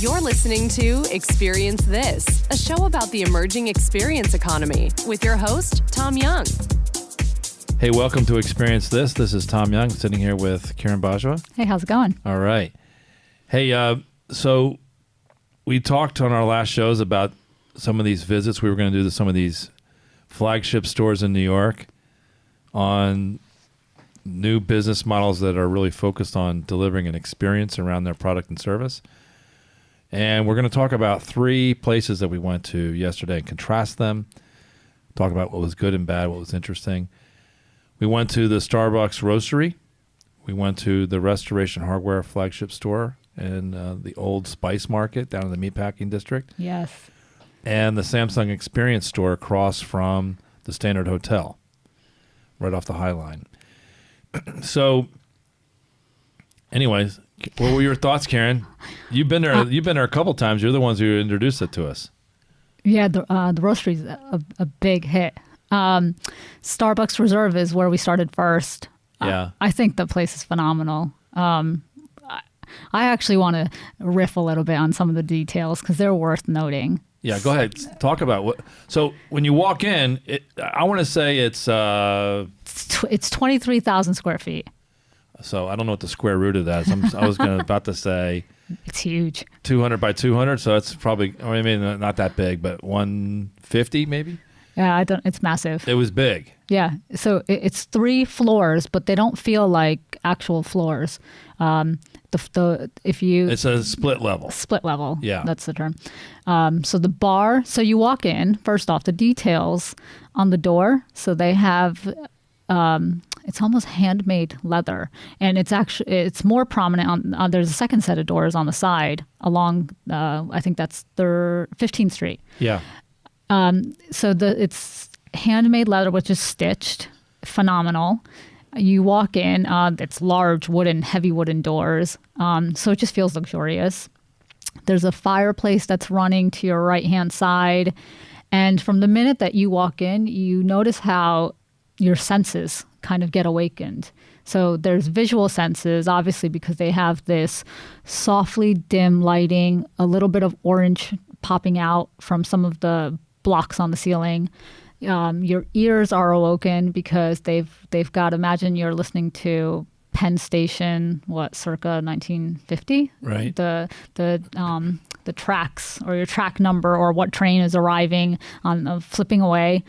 You're listening to Experience This, a show about the emerging experience economy with your host, Tom Young. Hey, welcome to Experience This. This is Tom Young sitting here with Kiran Bajwa. Hey, how's it going? All right. Hey, so we talked on our last shows about some of these visits we were going to do to some of these flagship stores in New York on new business models that are really focused on delivering an experience around their product and service. And we're going to talk about 3 places that we went to yesterday and contrast them, talk about what was good and bad, what was interesting. We went to the Starbucks Roastery. We went to the Restoration Hardware flagship store in the old Spice Market down in the Meatpacking District. Yes. And the Samsung Experience store across from the Standard Hotel, right off the High Line. So, anyways, what were your thoughts, Karen? You've been there. You've been there a couple times. You're the ones who introduced it to us. Yeah, the Roastery's a big hit. Starbucks Reserve is where we started first. Yeah. I think the place is phenomenal. I actually want to riff a little bit on some of the details because they're worth noting. Yeah, go ahead. Talk about what. So when you walk in, I want to say it's 23,000 square feet. So I don't know what the square root of that is. I was about to say it's huge. 200 by 200. So it's probably, I mean, not that big, but 150 maybe. Yeah, it's massive. It was big. Yeah, so it's 3 floors, but they don't feel like actual floors. It's a split level. Split level. Yeah, that's the term. So the bar. So you walk in. First off, the details on the door. So they have. It's almost handmade leather, and it's more prominent on. There's a second set of doors on the side along. I think that's 15th Street. Yeah. So it's handmade leather, which is stitched. Phenomenal. You walk in, it's large heavy wooden doors. So it just feels luxurious. There's a fireplace that's running to your right-hand side. And from the minute that you walk in, you notice how your senses kind of get awakened. So there's visual senses, obviously, because they have this softly dim lighting, a little bit of orange popping out from some of the blocks on the ceiling. Your ears are awoken because they've got. Imagine you're listening to Penn Station, circa 1950. Right. The tracks or your track number or what train is arriving on flipping away.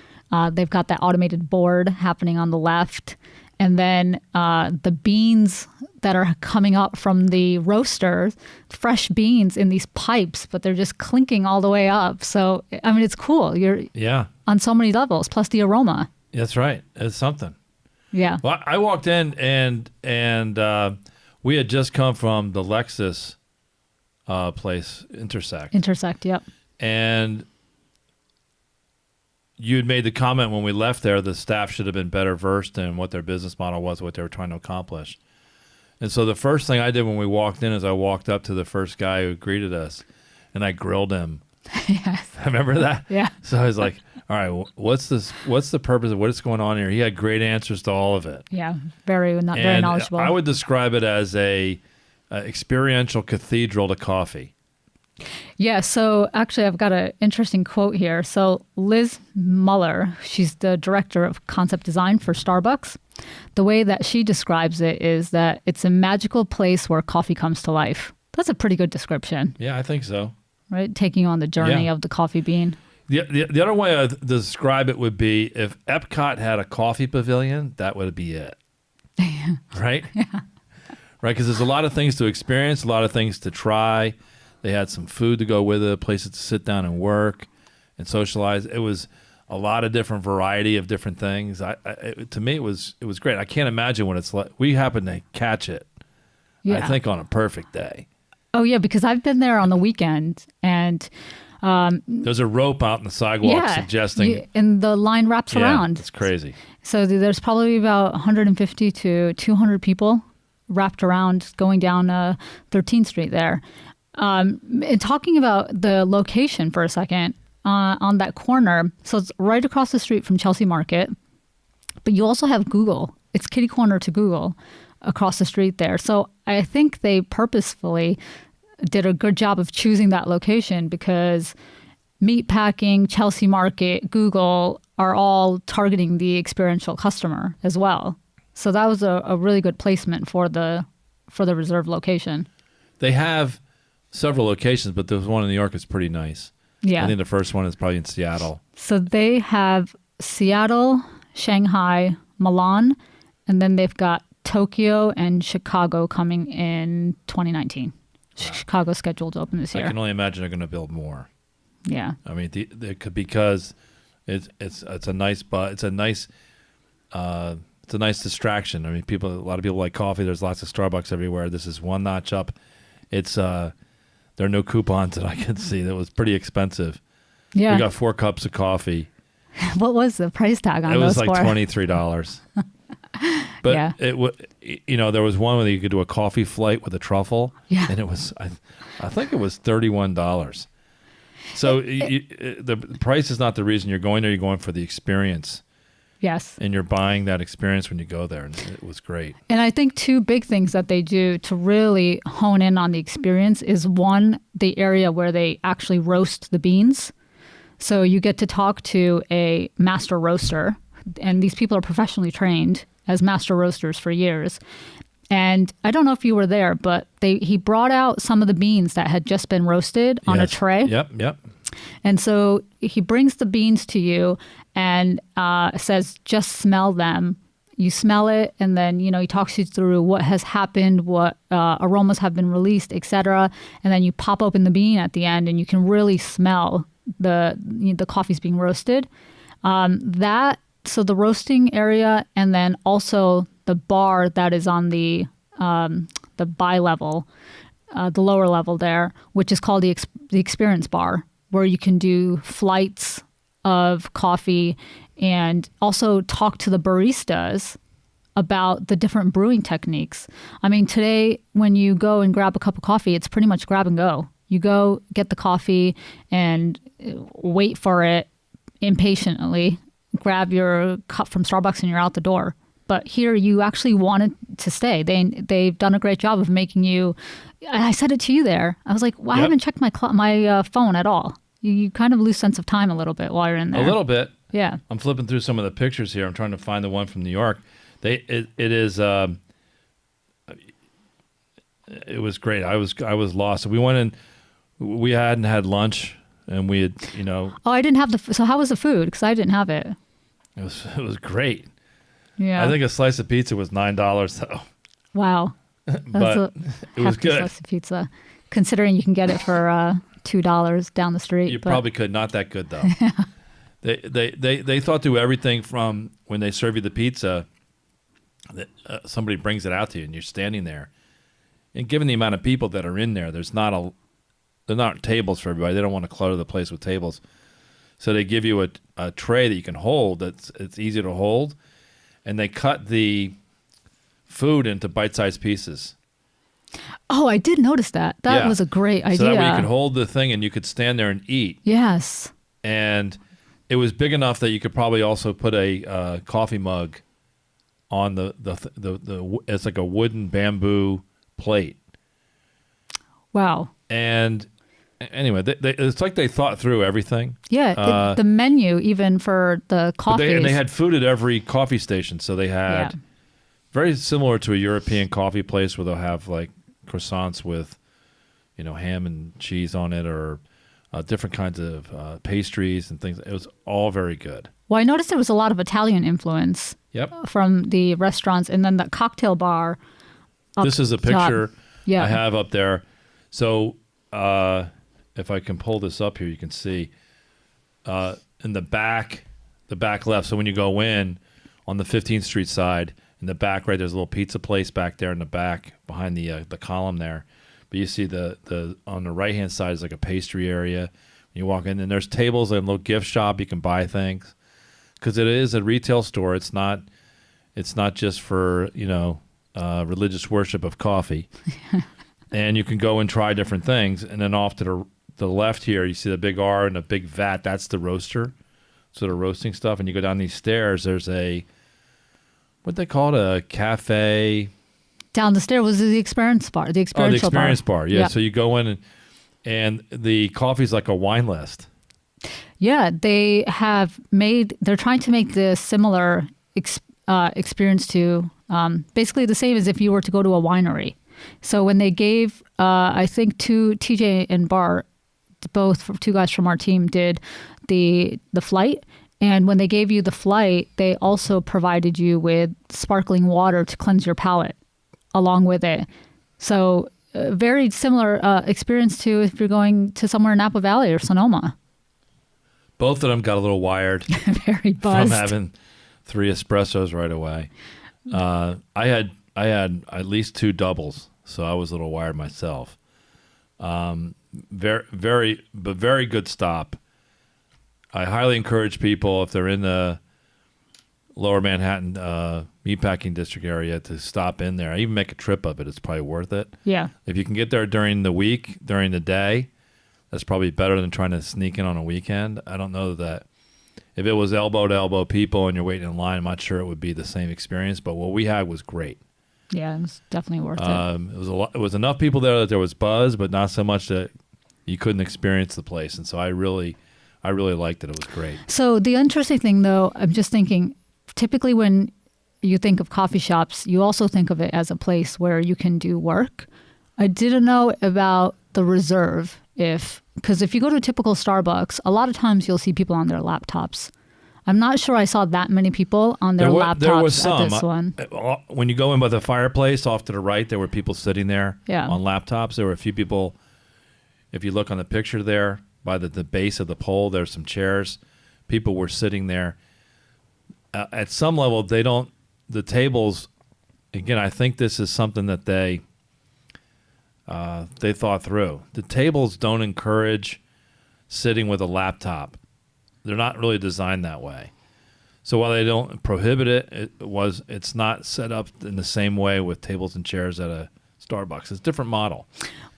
They've got that automated board happening on the left, and then the beans that are coming up from the roaster, fresh beans in these pipes, but they're just clinking all the way up. So, I mean, it's cool. You're on so many levels, plus the aroma. That's right. It's something. Yeah. Well, I walked in and we had just come from the Lexus place, Intersect. Intersect, yep. And you had made the comment when we left there, the staff should have been better versed in what their business model was, what they were trying to accomplish. And so the first thing I did when we walked in is I walked up to the first guy who greeted us, and I grilled him. Yes. Remember that? Yeah. So I was like, all right, what's the purpose of what's going on here? He had great answers to all of it. Yeah, very knowledgeable. I would describe it as a experiential cathedral to coffee. Yeah, so actually I've got an interesting quote here. So Liz Muller, she's the director of concept design for Starbucks. The way that she describes it is that it's a magical place where coffee comes to life. That's a pretty good description. Yeah, I think so. Right? Taking you on the journey of the coffee bean. The other way I describe it would be if Epcot had a coffee pavilion, that would be it. Right? Yeah. Right, because there's a lot of things to experience, a lot of things to try. They had some food to go with it, places to sit down and work and socialize. It was a lot of different variety of different things. To me, it was great. I can't imagine what it's like. We happened to catch it, I think, on a perfect day. Oh, yeah, because I've been there on the weekend, and there's a rope out in the sidewalk suggesting. And the line wraps around. It's crazy. So there's probably about 150 to 200 people wrapped around going down 13th Street there. And talking about the location for a second, on that corner, so it's right across the street from Chelsea Market, but you also have Google. It's kitty corner to Google across the street there. So I think they purposefully did a good job of choosing that location because Meatpacking, Chelsea Market, Google are all targeting the experiential customer as well. So that was a really good placement for the reserve location. They have several locations, but there's one in New York that's pretty nice. Yeah. I think the first one is probably in Seattle. So they have Seattle, Shanghai, Milan, and then they've got Tokyo and Chicago coming in 2019. Wow. Chicago scheduled to open this year. I can only imagine they're going to build more. Yeah. I mean, they could, because it's a nice distraction. I mean, a lot of people like coffee. There's lots of Starbucks everywhere. This is one notch up. It's there are no coupons that I could see. That was pretty expensive. Yeah. We got 4 cups of coffee. What was the price tag on those? It was like $23. But yeah. There was one where you could do a coffee flight with a truffle. Yeah. And it was, I think it was $31. So the price is not the reason you're going there. You're going for the experience. Yes. And you're buying that experience when you go there. And it was great. And I think 2 big things that they do to really hone in on the experience is, one, the area where they actually roast the beans. So you get to talk to a master roaster, and these people are professionally trained as master roasters for years. And I don't know if you were there, but he brought out some of the beans that had just been roasted on a tray. Yep. And so he brings the beans to you and says, just smell them. You smell it, and then, he talks you through what has happened, what aromas have been released, etc. And then you pop open the bean at the end, and you can really smell the coffee's being roasted. So the roasting area, and then also the bar that is on the bi-level, the lower level there, which is called the experience bar, where you can do flights of coffee and also talk to the baristas about the different brewing techniques. I mean, today when you go and grab a cup of coffee, it's pretty much grab and go. You go get the coffee and wait for it impatiently, grab your cup from Starbucks, and you're out the door. But here you actually wanted to stay. They've done a great job of making you. I said it to you there. I was like, well, I haven't checked my phone at all. You kind of lose sense of time a little bit while you're in there. A little bit. Yeah. I'm flipping through some of the pictures here. I'm trying to find the one from New York. It was great. I was lost. We went in. We hadn't had lunch, and we had, Oh, I didn't have so how was the food? Because I didn't have it. It was great. Yeah. I think a slice of pizza was $9 though. Wow. But it was good. Slice of pizza, considering you can get it for $2 down the street. You probably could. Not that good though. They thought through everything from when they serve you the pizza, that somebody brings it out to you and you're standing there, and given the amount of people that are in there, there aren't tables for everybody. They don't want to clutter the place with tables, so they give you a tray that you can hold. It's easy to hold, and they cut the food into bite-sized pieces. Oh, I did notice that. That was a great idea. So that way you could hold the thing and you could stand there and eat. Yes. And it was big enough that you could probably also put a coffee mug on the it's like a wooden bamboo plate. Wow. And anyway, it's like they thought through everything. Yeah, the menu even for the coffee. And they had food at every coffee station, so they had very similar to a European coffee place where they'll have like croissants with, ham and cheese on it, or different kinds of pastries and things. It was all very good. Well, I noticed there was a lot of Italian influence. Yep. From the restaurants, and then the cocktail bar. This is a picture I have up there. So if I can pull this up here, you can see in the back left. So when you go in on the 15th Street side, in the back right, there's a little pizza place back there in the back behind the column there. But you see the on the right hand side is like a pastry area. When you walk in, and there's tables and a little gift shop. You can buy things because it is a retail store. It's not just for religious worship of coffee. And you can go and try different things. And then off to the left here, you see the big R and a big vat. That's the roaster. So they're roasting stuff. And you go down these stairs, there's what they call it, a cafe. Down the stair was the experience bar, the Oh, the experiential experience bar. Yeah. Yeah. So you go in and the coffee's like a wine list. Yeah, they're trying to make the similar experience to basically the same as if you were to go to a winery. So when they gave, I think TJ and Bar, two guys from our team did the flight. And when they gave you the flight, they also provided you with sparkling water to cleanse your palate along with it. So very similar experience to if you're going to somewhere in Napa Valley or Sonoma. Both of them got a little wired Very buzzed. from having 3 espressos right away. I had at least 2 doubles, so I was a little wired myself. Very good stop. I highly encourage people, if they're in the Lower Manhattan meatpacking district area, to stop in there. I even make a trip of it. It's probably worth it. Yeah. If you can get there during the week, during the day, that's probably better than trying to sneak in on a weekend. I don't know that if it was elbow to elbow people and you're waiting in line, I'm not sure it would be the same experience. But what we had was great. Yeah, it was definitely worth it. It was enough people there that there was buzz, but not so much that you couldn't experience the place. And so I really liked it. It was great. So the interesting thing, though, I'm just thinking, typically when you think of coffee shops, you also think of it as a place where you can do work. I didn't know about the reserve, because if you go to a typical Starbucks, a lot of times you'll see people on their laptops. I'm not sure I saw that many people on their laptops there was some. at this one. When you go in by the fireplace off to the right, there were people sitting there on laptops. There were a few people, if you look on the picture there, by the base of the pole, there's some chairs. People were sitting there. At some level, the tables, again, I think this is something that they thought through. The tables don't encourage sitting with a laptop. They're not really designed that way. So while they don't prohibit it, it's not set up in the same way with tables and chairs at a Starbucks. It's a different model.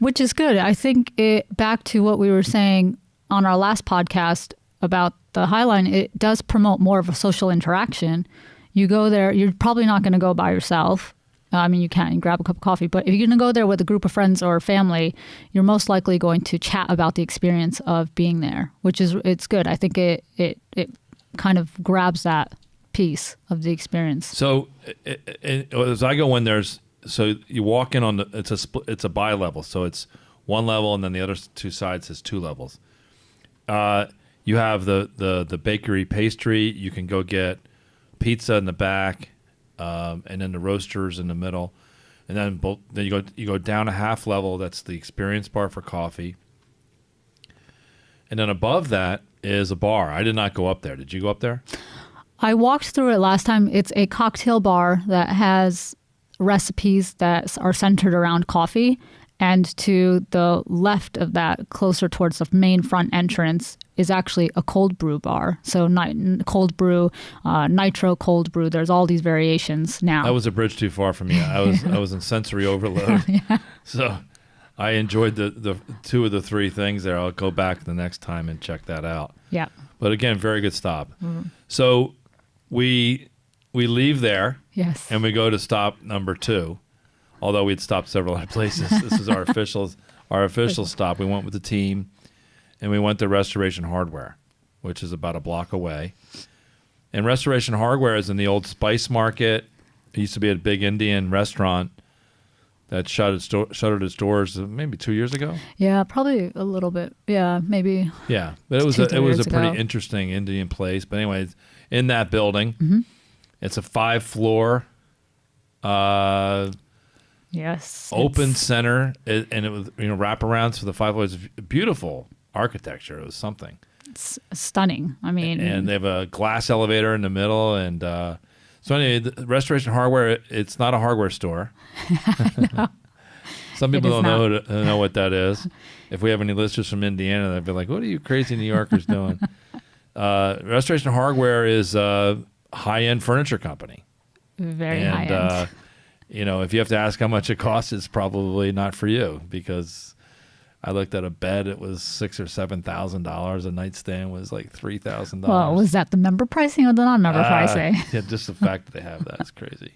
Which is good. I think back to what we were saying on our last podcast about the Highline, it does promote more of a social interaction. You go there, you're probably not going to go by yourself. I mean, you can grab a cup of coffee, but if you're going to go there with a group of friends or family, you're most likely going to chat about the experience of being there, it's good. I think it kind of grabs that piece of the experience. So as I go in, so you walk in on it's a bi-level, so it's one level and then the other 2 sides is 2 levels. You have the bakery pastry. You can go get pizza in the back. And then the roasters in the middle, and then you go down a half level. That's the experience bar for coffee, and then above that is a bar. I did not go up there. Did you go up there? I walked through it last time. It's a cocktail bar that has recipes that are centered around coffee, and to the left of that, closer towards the main front entrance, is actually a cold brew bar. So cold brew, nitro cold brew. There's all these variations now. That was a bridge too far for me. I was in sensory overload. Yeah. So I enjoyed the 2 of the 3 things there. I'll go back the next time and check that out. Yeah. But again, very good stop. Mm-hmm. So we leave there. Yes. And we go to stop number 2. Although we'd stopped several other places. This is our official stop. We went with the team, and we went to Restoration Hardware, which is about a block away. And Restoration Hardware is in the old Spice Market. It used to be a big Indian restaurant that shuttered its doors maybe 2 years ago. Yeah, probably a little bit. Yeah, maybe. Yeah, but it was a pretty interesting Indian place. But anyways, in that building, mm-hmm. It's a 5-floor. Yes. Open center, and it was wraparounds for the 5 floors. Beautiful architecture. It was something. It's stunning. I mean, and they have a glass elevator in the middle, and so anyway, the Restoration Hardware. It's not a hardware store. Some people don't know what that is. If we have any listeners from Indiana, they'd be like, "What are you crazy New Yorkers doing?" Restoration Hardware is a high-end furniture company. Very high-end. If you have to ask how much it costs, it's probably not for you, because I looked at a bed. It was $6,000 or $7,000. A nightstand was like $3,000. Well, was that the member pricing or the non-member pricing? Yeah, just the fact that they have that is crazy.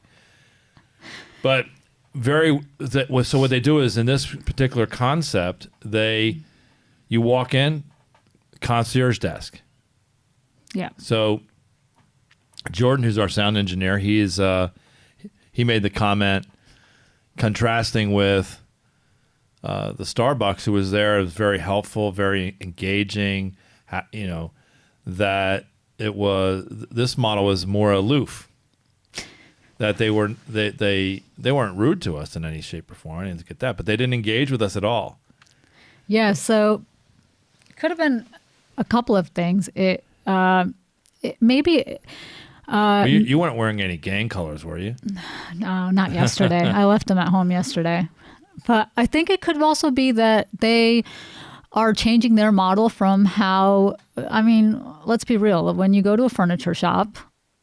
But So what they do is in this particular concept, you walk in, concierge desk. Yeah. So Jordan, who's our sound engineer, he made the comment contrasting with the Starbucks who was there. It was very helpful, very engaging. That this model was more aloof. That they weren't rude to us in any shape or form. I didn't get that, but they didn't engage with us at all. Yeah, so it could have been a couple of things. Maybe. You weren't wearing any gang colors, were you? No, not yesterday. I left them at home yesterday. But I think it could also be that they are changing their model from how. I mean, let's be real. When you go to a furniture shop,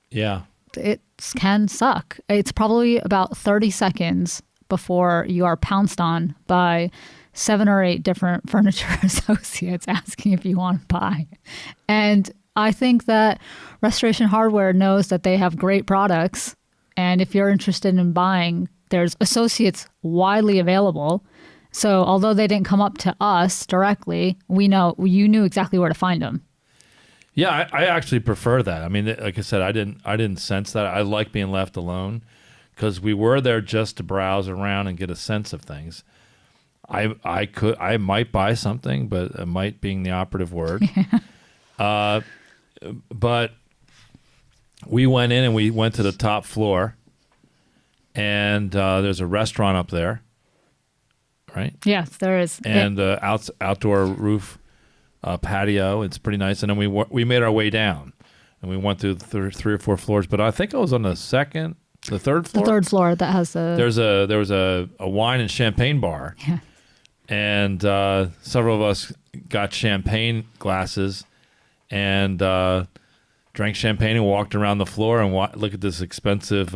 yeah, it can suck. It's probably about 30 seconds before you are pounced on by 7 or 8 different furniture associates asking if you want to buy. And I think that Restoration Hardware knows that they have great products. And if you're interested in buying, there's associates widely available. So although they didn't come up to us directly, we know you knew exactly where to find them. Yeah, I actually prefer that. I mean, like I said, I didn't sense that. I like being left alone because we were there just to browse around and get a sense of things. I might buy something, but might being the operative word. But we went in and we went to the top floor, and there's a restaurant up there, right? Yes, there is. And outdoor roof. Patio. It's pretty nice. And then we made our way down, and we went through 3 or 4 floors. But I think I was on the third floor. The third floor that has there was a wine and champagne bar. Yeah. And several of us got champagne glasses and drank champagne and walked around the floor and look at this expensive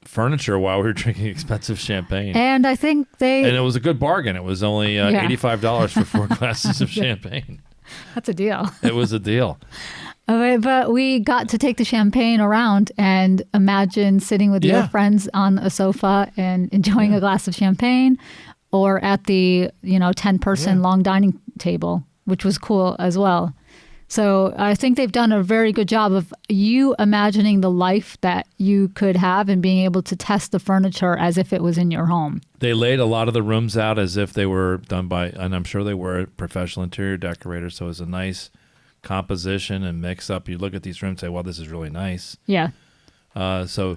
furniture while we were drinking expensive champagne. And I think and it was a good bargain. It was only $85 for 4 glasses of champagne. That's a deal. It was a deal. But we got to take the champagne around and imagine sitting with your friends on a sofa and enjoying a glass of champagne, or at the 10-person long dining table, which was cool as well. So I think they've done a very good job of you imagining the life that you could have and being able to test the furniture as if it was in your home. They laid a lot of the rooms out as if they were done by, and I'm sure they were, professional interior decorators. So it was a nice composition and mix up. You look at these rooms and say, well, this is really nice. Yeah. So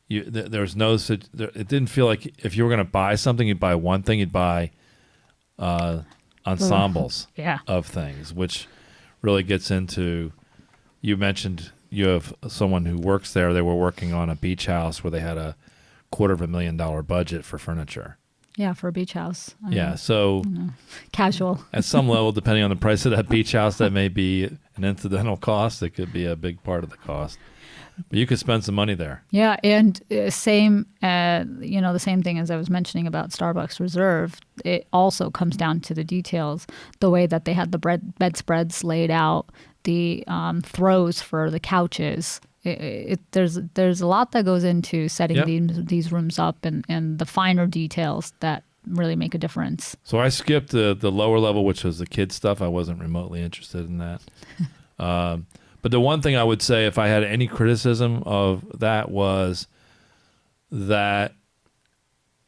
there's no, it didn't feel like if you were going to buy something, you'd buy one thing, you'd buy ensembles of things, which really gets into, you mentioned you have someone who works there. They were working on a beach house where they had a $250,000 budget for furniture. Yeah, for a beach house. So casual. At some level, depending on the price of that beach house, that may be an incidental cost. It could be a big part of the cost. But you could spend some money there. Yeah, and the same thing as I was mentioning about Starbucks Reserve, it also comes down to the details, the way that they had the bedspreads laid out, the throws for the couches. There's a lot that goes into setting these rooms up and the finer details that really make a difference. So I skipped the lower level, which was the kids stuff. I wasn't remotely interested in that. But the one thing I would say, if I had any criticism of that, was that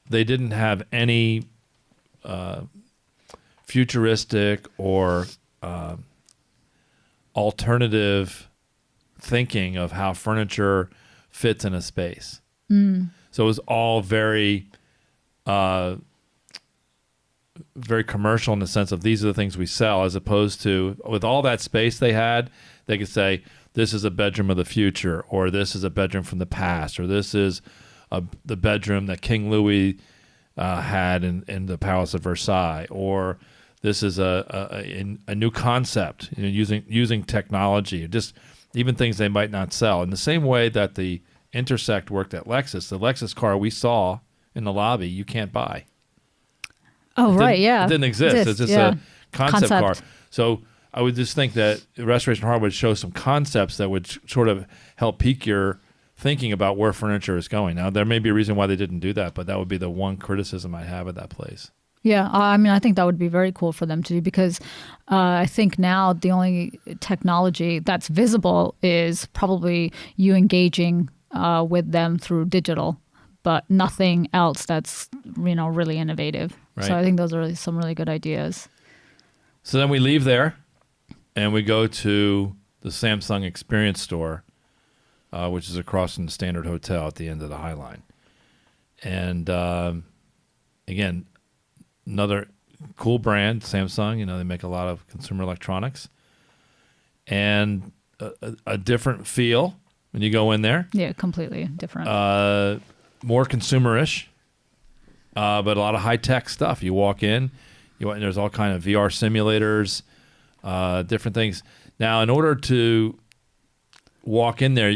they didn't have any futuristic or alternative thinking of how furniture fits in a space. So it was all very commercial in the sense of these are the things we sell, as opposed to with all that space they had, they could say, this is a bedroom of the future, or this is a bedroom from the past, or this is the bedroom that King Louis had in the Palace of Versailles, or this is a new concept, using technology, just even things they might not sell. In the same way that the Intersect worked at Lexus, the Lexus car we saw in the lobby, you can't buy. Oh, right, yeah. It didn't exist. It's just a concept car. So I would just think that Restoration Hardware would show some concepts that would sort of help pique your thinking about where furniture is going. Now, there may be a reason why they didn't do that, but that would be the one criticism I have of that place. Yeah, I mean, I think that would be very cool for them to do because I think now the only technology that's visible is probably you engaging with them through digital, but nothing else that's, really innovative. Right. So I think those are some really good ideas. So then we leave there and we go to the Samsung Experience Store, which is across from the Standard Hotel at the end of the High Line. And again, another cool brand, Samsung. They make a lot of consumer electronics. And a different feel when you go in there. Yeah, completely different. More consumerish, but a lot of high-tech stuff. You walk in, and there's all kind of VR simulators, different things. Now, in order to walk in there,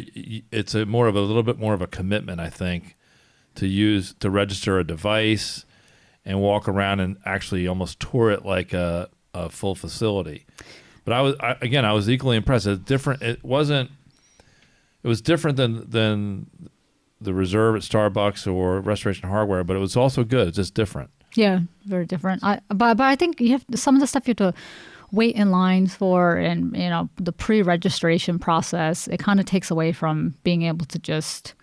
it's a little bit more of a commitment, I think, to register a device and walk around and actually almost tour it like a full facility. But I was equally impressed. It's different. It was different than the Reserve at Starbucks or Restoration Hardware, but it was also good. It's just different. Yeah, very different. But I think you have some of the stuff you have to wait in lines for, and the pre-registration process. It kind of takes away from being able to just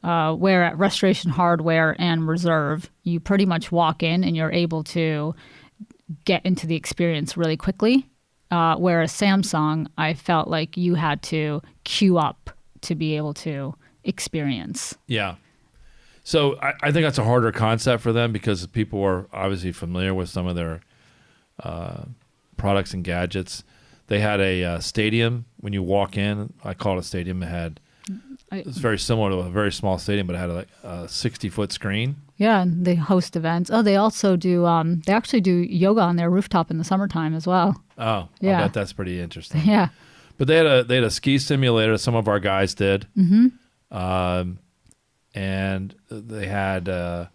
where at Restoration Hardware and Reserve, you pretty much walk in and you're able to get into the experience really quickly. Whereas Samsung, I felt like you had to queue up to be able to experience. Yeah. So I think that's a harder concept for them because people are obviously familiar with some of their products and gadgets. They had a stadium when you walk in. I call it a stadium. It's very similar to a very small stadium, but it had a 60-foot screen. Yeah, and they host events. Oh, they also do. They actually do yoga on their rooftop in the summertime as well. Oh, yeah. I bet that's pretty interesting. Yeah. But they had a ski simulator. Some of our guys did. Mm-hmm. And they had a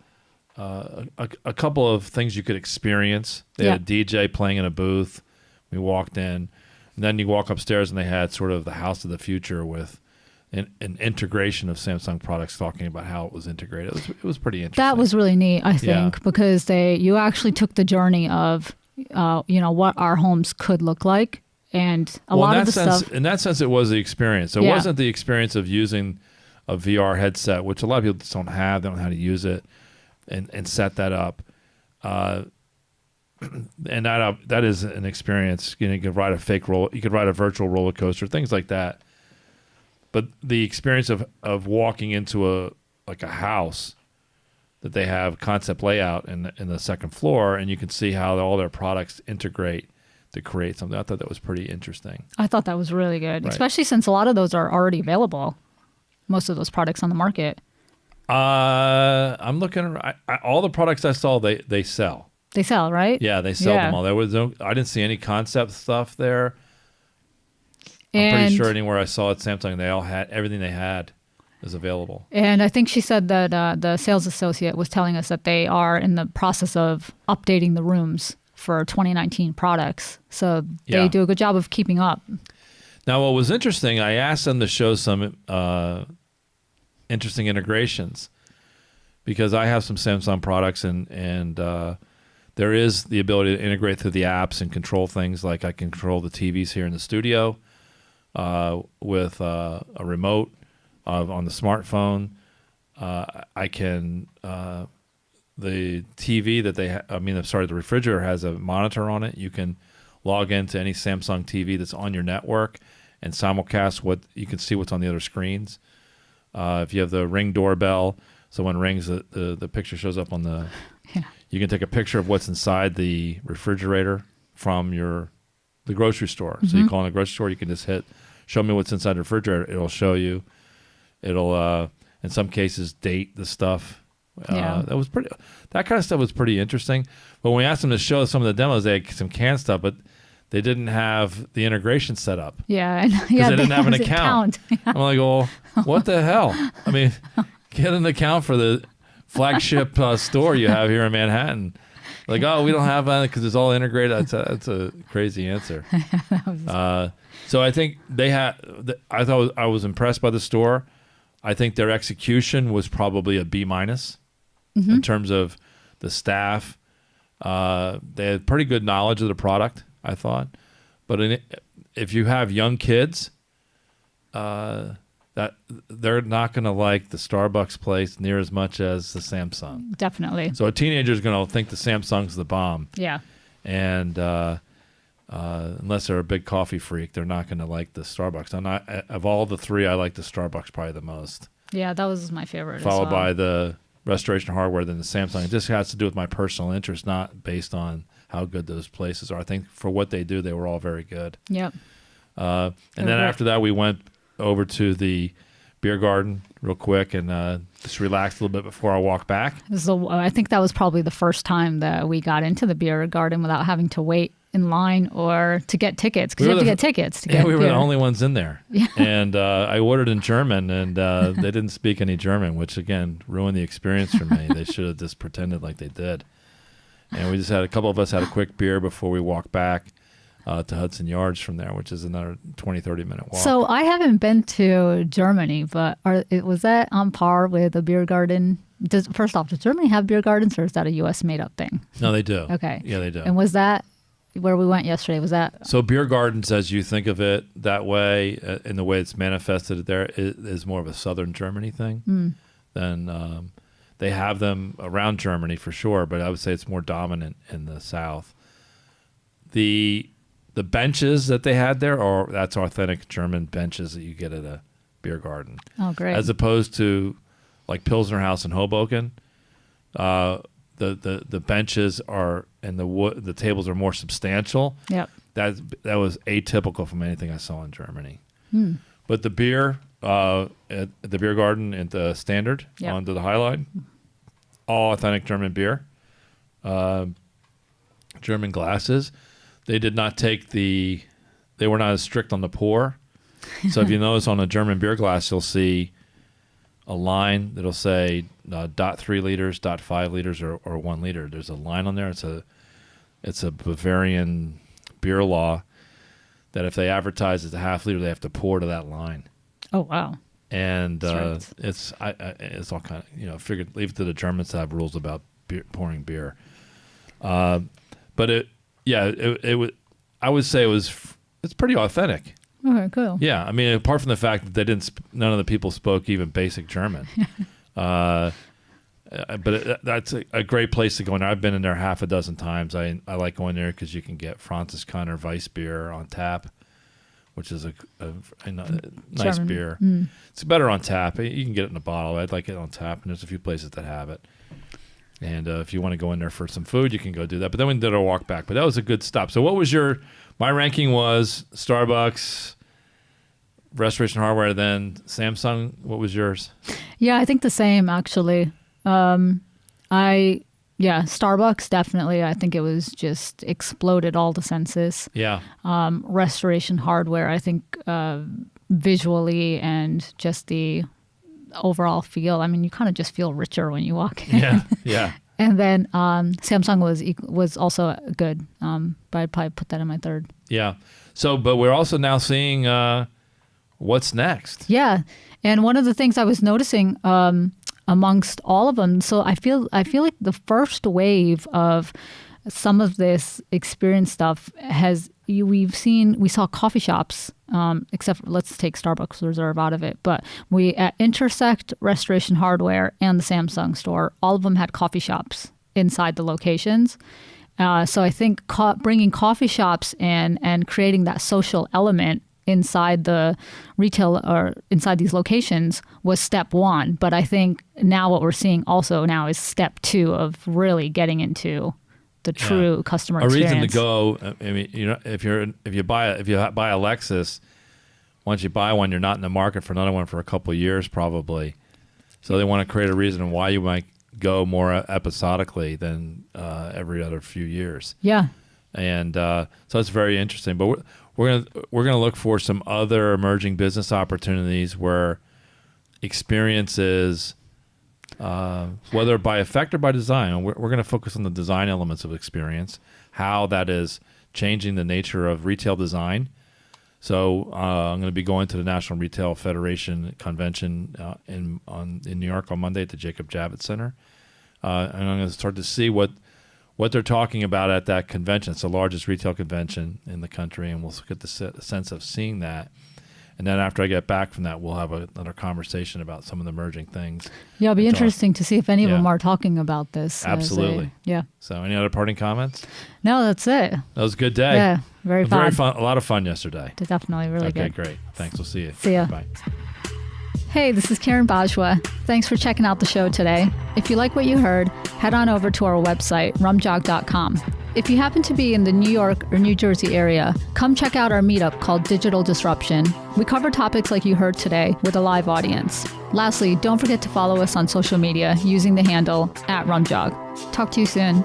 couple of things you could experience. They had a DJ playing in a booth. We walked in, and then you walk upstairs, and they had sort of the house of the future with an integration of Samsung products, talking about how it was integrated. It was pretty interesting. That was really neat, I think, because you actually took the journey of what our homes could look like, and a lot of the stuff. In that sense, it was the experience. It wasn't the experience of using a VR headset, which a lot of people just don't have. They don't know how to use it and set that up. And that is an experience. You could ride you could ride a virtual roller coaster, things like that. But the experience of walking into a house that they have concept layout in the second floor, and you can see how all their products integrate to create something. I thought that was pretty interesting. I thought that was really good, right. Especially since a lot of those are already available. Most of those products on the market. I'm looking. All the products I saw, they sell. They sell, right? Yeah, they sell them all. There was I didn't see any concept stuff there. I'm pretty sure anywhere I saw at Samsung, they all had everything they had is available. And I think she said that the sales associate was telling us that they are in the process of updating the rooms for 2019 products. So they do a good job of keeping up. Now, what was interesting, I asked them to show some interesting integrations because I have some Samsung products and there is the ability to integrate through the apps and control things like I can control the TVs here in the studio with a remote on the smartphone. I can the TV that the refrigerator has a monitor on it. You can log into any Samsung TV that's on your network and simulcast you can see what's on the other screens. If you have the Ring doorbell, so when it rings, the picture shows up on the. Yeah. You can take a picture of what's inside the refrigerator from the grocery store. Mm-hmm. So you call in the grocery store, you can just hit show me what's inside the refrigerator. It'll show you. It'll in some cases date the stuff. That kind of stuff was pretty interesting. But when we asked them to show some of the demos, they had some canned stuff, but they didn't have the integration set up. Yeah, because they didn't have an account. I'm like, well, what the hell? I mean, get an account for the flagship store you have here in Manhattan. Like, oh, we don't have that because it's all integrated. That's a crazy answer. So I think they had. I thought I was impressed by the store. I think their execution was probably a B-, in terms of the staff. They had pretty good knowledge of the product, I thought. But if you have young kids, that they're not going to like the Starbucks place near as much as the Samsung. Definitely. So a teenager is going to think the Samsung's the bomb. Yeah. And unless they're a big coffee freak, they're not going to like the Starbucks. Of all the three, I like the Starbucks probably the most. Yeah, that was my favorite. Followed by the Restoration Hardware, then the Samsung. It just has to do with my personal interest, not based on how good those places are. I think for what they do, they were all very good. Yep. And then after that, we went over to the beer garden real quick and just relaxed a little bit before I walk back. So I think that was probably the first time that we got into the beer garden without having to wait in line or to get tickets, because you have to get tickets to get we were beer. the only ones in there. Yeah. And I ordered in German, and they didn't speak any German, which, again, ruined the experience for me. They should have just pretended like they did. And we just had a couple of us had a quick beer before we walked back to Hudson Yards from there, which is another 20, 30-minute walk. So I haven't been to Germany, but was that on par with a beer garden? First off, does Germany have beer gardens, or is that a U.S. made-up thing? No, they do. Okay. Yeah, they do. And was that where we went yesterday? Was that? So beer gardens, as you think of it that way, in the way it's manifested there, is more of a southern Germany thing. Than they have them around Germany for sure, but I would say it's more dominant in the south. The benches that they had there that's authentic German benches that you get at a beer garden. Oh, great. As opposed to like Pilsner House in Hoboken, the benches are and the tables are more substantial. Yep. That was atypical from anything I saw in Germany. But the beer at the beer garden at the Standard onto the High Line, all authentic German beer, German glasses. They did not take they were not as strict on the pour. So if you notice on a German beer glass, you'll see a line that'll say 0.3 liters, 0.5 liters, or 1 liter. There's a line on there. It's a Bavarian beer law that if they advertise it's a half liter, they have to pour to that line. Oh, wow. And right. it's all kind of, figured leave it to the Germans to have rules about pouring beer. But I would say it's pretty authentic. Okay, cool. Yeah, I mean, apart from the fact that none of the people spoke even basic German. But that's a great place to go in there. I've been in there half a dozen times. I like going there because you can get Franziskaner Weiss beer on tap, which is a nice German beer. It's better on tap. You can get it in a bottle. I'd like it on tap, and there's a few places that have it. And if you want to go in there for some food, you can go do that. But then we did our walk back. But that was a good stop. So what was my ranking was Starbucks, Restoration Hardware, then Samsung. What was yours? Yeah, I think the same, actually. Starbucks, definitely. I think it was just exploded all the senses. Yeah. Restoration Hardware, I think visually and just the overall feel. I mean, you kind of just feel richer when you walk in. Yeah. And then Samsung was also good, but I'd probably put that in my third. Yeah. So, but we're also now seeing what's next. Yeah, and one of the things I was noticing amongst all of them, so I feel like the first wave of some of this experience stuff we saw coffee shops, except for, let's take Starbucks Reserve out of it, but we at Intersect, Restoration Hardware, and the Samsung store, all of them had coffee shops inside the locations. So I think bringing coffee shops in and creating that social element inside the retail or inside these locations was step one. But I think now what we're seeing also now is step two of really getting into the true customer experience. A reason to go. I mean, if you buy a Lexus, once you buy one, you're not in the market for another one for a couple of years probably. So they want to create a reason why you might go more episodically than every other few years. Yeah. And so it's very interesting. But we're gonna look for some other emerging business opportunities where experiences, whether by effect or by design, we're going to focus on the design elements of experience, how that is changing the nature of retail design So I'm going to be going to the National Retail Federation convention in New York on Monday at the Jacob Javits Center, and I'm going to start to see what they're talking about at that convention. It's the largest retail convention in the country, and we'll get the sense of seeing that. And then after I get back from that, we'll have another conversation about some of the emerging things. Yeah, it'll be interesting to see if any of them are talking about this. Absolutely. Yeah. So any other parting comments? No, that's it. That was a good day. Yeah, very fun. Very fun. A lot of fun yesterday. Definitely really good. Okay, great. Thanks. We'll see you. See ya. Bye. Hey, this is Kiran Bajwa. Thanks for checking out the show today. If you like what you heard, head on over to our website, rumjog.com. If you happen to be in the New York or New Jersey area, come check out our meetup called Digital Disruption. We cover topics like you heard today with a live audience. Lastly, don't forget to follow us on social media using the handle @rumjog. Talk to you soon.